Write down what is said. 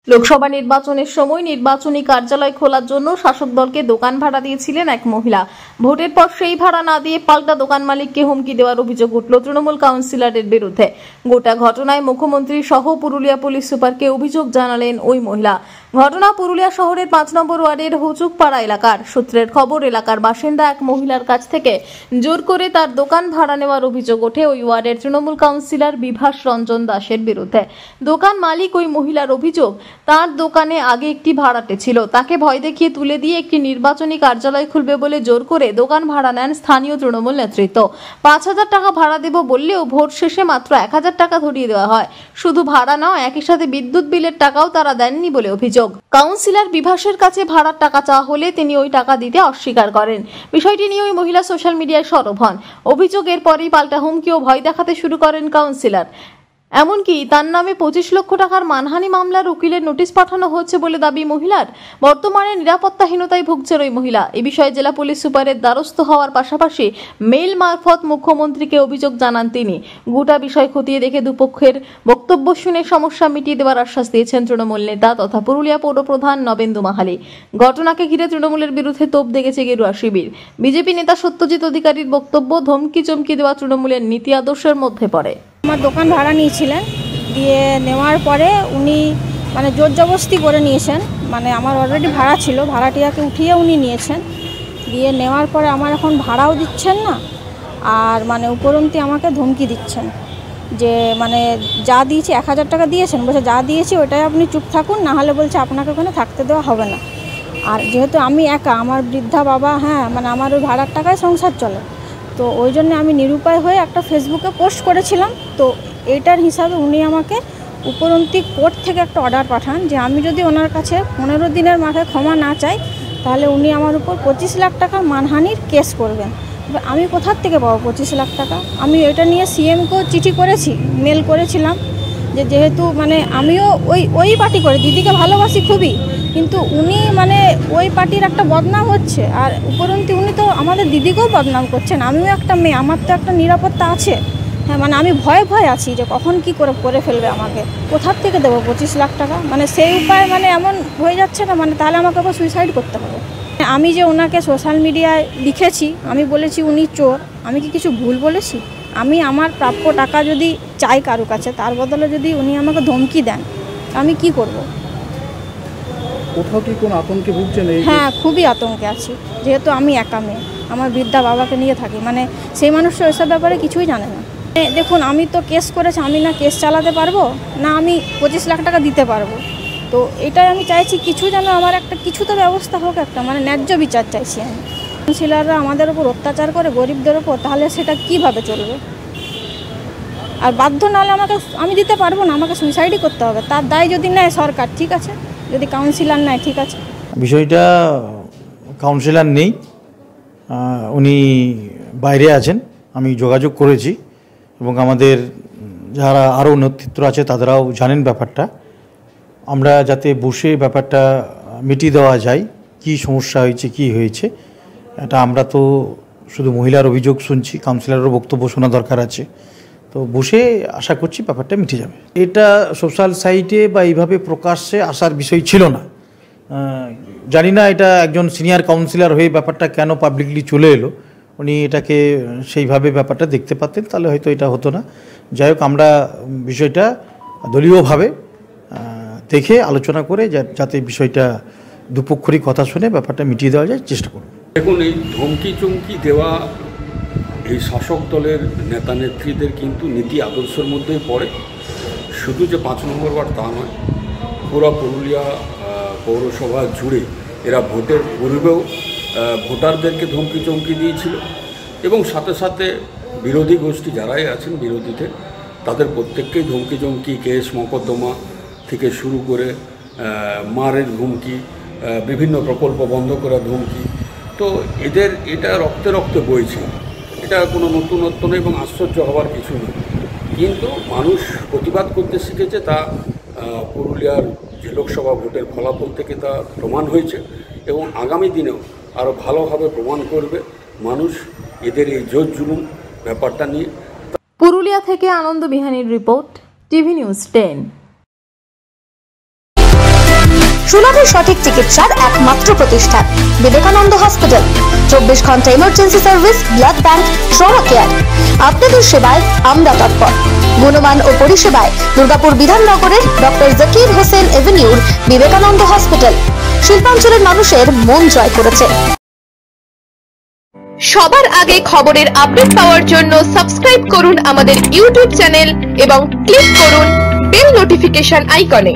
লোকসভা নির্বাচনের সময় নির্বাচনী কার্যালয় খোলার জন্য শাসক দলকে দোকান ভাড়া দিয়েছিলেন এক মহিলা। ভোটের পর সেই ভাড়া না দিয়ে পাল্টা দোকান মালিককে হুমকি দেওয়ার অভিযোগ উঠল তৃণমূল কাউন্সিলরের বিরুদ্ধে। গোটা ঘটনায় মুখ্যমন্ত্রী সহ পুরুলিয়া পুলিশ সুপারকে অভিযোগ জানালেন ওই মহিলা। ঘটনা পুরুলিয়া শহরের ৫ নম্বর ওয়ার্ডের হুচুকপাড়া এলাকার। সূত্রের খবর, এলাকার বাসিন্দা এক মহিলার কাছ থেকে জোর করে তার দোকান ভাড়া নেওয়ার অভিযোগ ওঠে ওই ওয়ার্ডের তৃণমূল কাউন্সিলর বিভাস রঞ্জন দাসের বিরুদ্ধে। দোকান মালিক ওই মহিলার অভিযোগ, তার দোকানে আগে একটি ভাড়াটে ছিল, তাকে ভয় দেখিয়ে তুলে দিয়ে একটি নির্বাচনী কার্যালয় খুলবে বলে জোর করে দোকান ভাড়া নেন স্থানীয় তৃণমূল নেতৃত্ব। ৫,০০০ টাকা ভাড়া দেব বললেও ভোট শেষে মাত্র ১,০০০ টাকা ধরিয়ে দেওয়া হয়। শুধু ভাড়া নয়, একই সাথে বিদ্যুৎ বিলের টাকাও তারা দেননি বলে অভিযোগ। কাউন্সিলর বিভাসের কাছে ভাড়ার টাকা চাওয়া হলে তিনি ওই টাকা দিতে অস্বীকার করেন। বিষয়টি নিয়ে ওই মহিলা সোশ্যাল মিডিয়ায় সরব হন। অভিযোগের পরই পাল্টা হুমকি ও ভয় দেখাতে শুরু করেন কাউন্সিলর। এমনকি তার নামে ২৫ লক্ষ টাকার মানহানি মামলার উকিলের নোটিশ পাঠানো হচ্ছে বলে দাবি মহিলার। বর্তমানে নিরাপত্তাহীনতায় ভুগছেন ওই মহিলা। এ বিষয়ে জেলা পুলিশ সুপারের দ্বারস্থ হওয়ার পাশাপাশি মেইল মারফত মুখ্যমন্ত্রীকে অভিযোগ জানান তিনি। গোটা বিষয় খতিয়ে দেখে দুপক্ষের বক্তব্য শুনে সমস্যা মিটিয়ে দেওয়ার আশ্বাস দিয়েছেন তৃণমূল নেতা তথা পুরুলিয়া পৌরপ্রধান নবেন্দু মাহালি। ঘটনাকে ঘিরে তৃণমূলের বিরুদ্ধে তোপ দেখেছে গেরুয়া শিবির। বিজেপি নেতা সত্যজিৎ অধিকারীর বক্তব্য, ধমকি চমকি দেওয়া তৃণমূলের নীতি আদর্শের মধ্যে পড়ে। আমার দোকান ভাড়া নিয়েছিলেন, দিয়ে নেওয়ার পরে উনি জোর জবরদস্তি করে নিয়েছেন। আমার অলরেডি ভাড়া ছিল, ভাড়াটিয়াকে উঠিয়ে উনি নিয়েছেন। দিয়ে নেওয়ার পরে আমার এখন ভাড়াও দিচ্ছেন না, আর উপরন্তি আমাকে ধমকি দিচ্ছেন যে যা দিয়েছি ১,০০০ টাকা দিয়েছেন, বলছে যা দিয়েছি ওটাই আপনি চুপ থাকুন, না হলে বলছে আপনাকে ওখানে থাকতে দেওয়া হবে না। আর যেহেতু আমি একা, আমার বৃদ্ধা বাবা, আমার ওই ভাড়ার টাকায় সংসার চলে, তো ওই জন্য আমি নিরুপায় হয়ে একটা ফেসবুকে পোস্ট করেছিলাম। তো এইটার হিসাবে উনি আমাকে উপরন্তি কোর্ট থেকে একটা অর্ডার পাঠান যে আমি যদি ওনার কাছে ১৫ দিনের মাথায় ক্ষমা না চাই, তাহলে উনি আমার উপর ২৫ লাখ টাকার মানহানির কেস করবেন। এবার আমি কোথার থেকে পাবো ২৫ লাখ টাকা? আমি এটা নিয়ে সিএমকেও চিঠি করেছি, মেল করেছিলাম যে যেহেতু আমিও ওই পার্টি করে দিদিকে ভালোবাসি খুবই, কিন্তু উনি ওই পার্টির একটা বদনাম হচ্ছে, আর উপরন্তি উনি তো আমাদের দিদিকেও বদনাম করছেন। আমিও একটা মেয়ে, আমার তো একটা নিরাপত্তা আছে। আমি ভয়ে আছি যে কখন কি করে ফেলবে আমাকে। কোথার থেকে দেবো ২৫ লাখ টাকা? সেই উপায় এমন হয়ে যাচ্ছে না, তাহলে আমাকে আবার সুইসাইড করতে হবে। আমি যে ওনাকে সোশ্যাল মিডিয়ায় লিখেছি, আমি বলেছি উনি চোর, আমি কি কিছু ভুল বলেছি? আমি আমার প্রাপ্য টাকা যদি চাই কারো কাছে, তার বদলে যদি উনি আমাকে ধমকি দেন, আমি কি করব? কোথাও কি কোনো আতঙ্কে ভুগছেন? হ্যাঁ, খুবই আতঙ্কে আছি, যেহেতু আমি একা মেয়ে, আমার বৃদ্ধা বাবাকে নিয়ে থাকি। সেই মানুষটা ওইসব ব্যাপারে কিছুই জানে না। দেখুন, আমি তো কেস করেছি, আমি না কেস চালাতে পারবো, না আমি ২৫ লাখ টাকা দিতে পারবো। তো এটাই আমি চাইছি, কিছু যেন আমার একটা কিছু তো ব্যবস্থা হোক, একটা ন্যায্য বিচার চাইছি আমি। কাউন্সিলররা আমাদের উপর অত্যাচার করে, গরিবদের উপর, তাহলে সেটা কিভাবে চলবে? আর বাধ্য নাহলে আমি দিতে পারবো না, আমাকে সুইসাইডই করতে হবে। তার দায় যদি নেয় সরকার, ঠিক আছে, যদি কাউন্সিলর নেয়, ঠিক আছে। বিষয়টা কাউন্সিলর নেই, উনি বাইরে আছেন। আমি যোগাযোগ করেছি এবং আমাদের যারা আরও নেতৃত্ব আছে তাদেরাও জানেন ব্যাপারটা। আমরা যাতে বসে ব্যাপারটা মিটিয়ে দেওয়া যায়, কি সমস্যা হয়েছে, কি হয়েছে, এটা আমরা তো শুধু মহিলার অভিযোগ শুনছি, কাউন্সিলরেরও বক্তব্য শোনা দরকার আছে। তো বসে আশা করছি ব্যাপারটা মিটে যাবে। এটা সোশ্যাল সাইটে বা এইভাবে প্রকাশ্যে আসার বিষয় ছিল না। জানি না এটা একজন সিনিয়র কাউন্সিলর হয়ে ব্যাপারটা কেন পাবলিকলি চলে এলো। উনি এটাকে সেইভাবে ব্যাপারটা দেখতে পাতেন, তাহলে হয়তো এটা হতো না। যাই হোক, আমরা বিষয়টা দলীয়ভাবে দেখে আলোচনা করে যাতে বিষয়টা দুপক্ষেরই কথা শুনে ব্যাপারটা মিটিয়ে দেওয়া যায় চেষ্টা করব। দেখুন, এই ধমকি চমকি দেওয়া এই শাসক দলের নেতা নেত্রীদের কিন্তু নীতি আদর্শের মধ্যেই পড়ে। শুধু যে ৫ নম্বর ওয়ার্ড তা নয়, পুরো পুরুলিয়া পৌরসভা জুড়ে এরা ভোটের পূর্বেও ভোটারদেরকে ধমকি চমকি দিয়েছিল, এবং সাথে সাথে বিরোধী গোষ্ঠী যারাই আছেন বিরোধীতে, তাদের প্রত্যেককেই ধমকি চমকি, কেস মকদ্দমা থেকে শুরু করে মারের হুমকি, বিভিন্ন প্রকল্প বন্ধ করার ধমকি। তো এটা রক্তে রক্তে বইছে, এটা কোনো নতুনত্ব নেই এবং আশ্চর্য হওয়ার কিছু নেই। কিন্তু মানুষ প্রতিবাদ করতে শিখেছে, তা পুরুলিয়ার যে লোকসভা ভোটের ফলাফল থেকে তা প্রমাণ হয়েছে, এবং আগামী দিনেও আরও ভালোভাবে প্রমাণ করবে মানুষ এদের এই জোর জুলুম ব্যাপারটা নিয়ে। পুরুলিয়া থেকে আনন্দ বিহানির রিপোর্ট, টিভি নিউজ 10। সুলভে সঠিক চিকিৎসার একমাত্র প্রতিষ্ঠান বিবেকানন্দ হসপিটাল। 24 ঘন্টা emergency service, blood bank, trauma care. আপনাদের সেবায় আমরা তৎপর। গুণমান ও পরিষেবায় দুর্গাপুর বিধাননগরের ডক্টর জাকির হোসেন এভিনিউর বিবেকানন্দ হসপিটাল শিল্পাঞ্চলের মানুষের মন জয় করেছে। সবার আগে খবরের আপডেট পাওয়ার জন্য সাবস্ক্রাইব করুন আমাদের ইউটিউব চ্যানেল এবং ক্লিক করুন বেল নোটিফিকেশন আইকনে।